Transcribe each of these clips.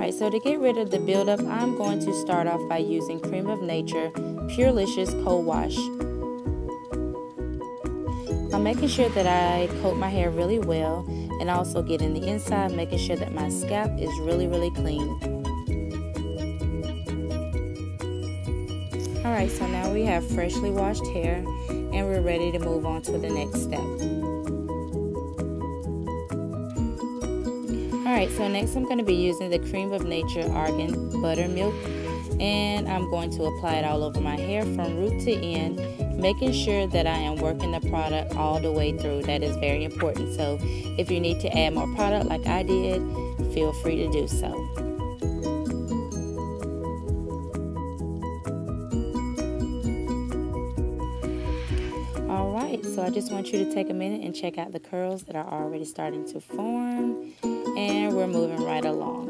Alright, so to get rid of the buildup, I'm going to start off by using Creme of Nature Pure-Licious Cowash. I'm making sure that I coat my hair really well and also get in the inside, making sure that my scalp is really clean. Alright, so now we have freshly washed hair and we're ready to move on to the next step. Alright, so next I'm going to be using the Creme of Nature Argan Buttermilk, and I'm going to apply it all over my hair from root to end, making sure that I am working the product all the way through. That is very important. So if you need to add more product like I did, feel free to do so. Alright, so I just want you to take a minute and check out the curls that are already starting to form, and we're moving right along.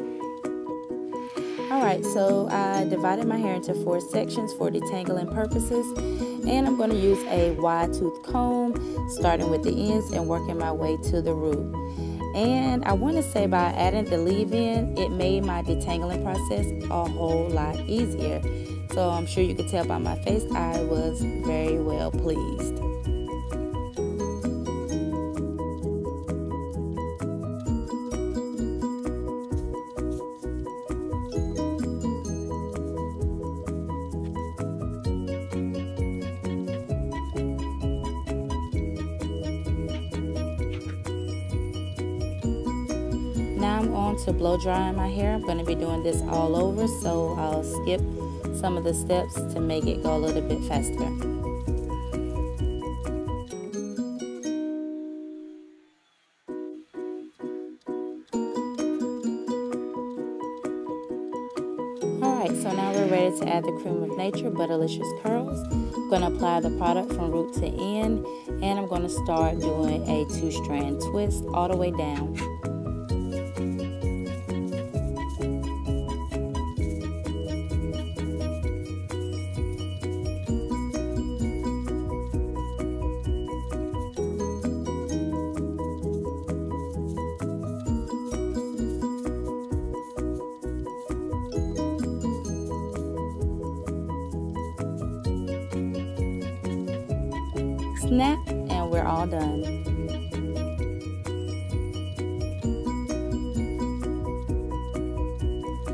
Alright, so I divided my hair into 4 sections for detangling purposes, and I'm going to use a wide tooth comb starting with the ends and working my way to the root. And I want to say by adding the leave-in, it made my detangling process a whole lot easier. So I'm sure you could tell by my face I was very well pleased. Now I'm on to blow drying my hair. I'm going to be doing this all over, so I'll skip some of the steps to make it go a little bit faster. Alright, so now we're ready to add the Creme of Nature Butterlicious Curls. I'm going to apply the product from root to end, and I'm going to start doing a 2-strand twist all the way down. Snap, and we're all done.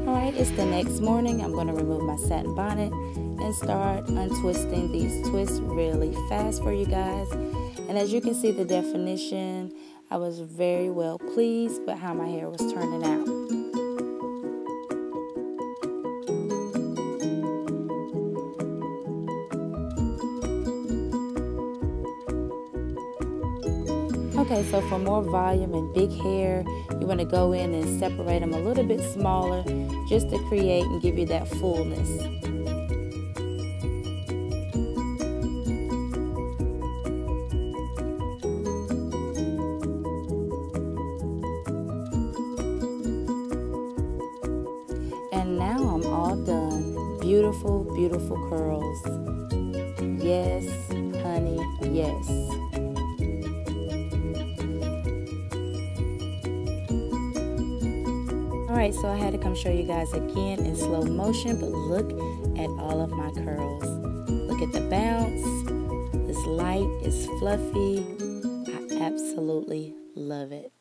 Alright, it's the next morning. I'm going to remove my satin bonnet and start untwisting these twists really fast for you guys. And as you can see the definition, I was very well pleased with how my hair was turning out. Okay, so for more volume and big hair, you want to go in and separate them a little bit smaller just to create and give you that fullness. And now I'm all done. Beautiful, beautiful curls. Yes, honey, yes. Alright, so I had to come show you guys again in slow motion, but look at all of my curls. Look at the bounce. It's light, it's fluffy. I absolutely love it.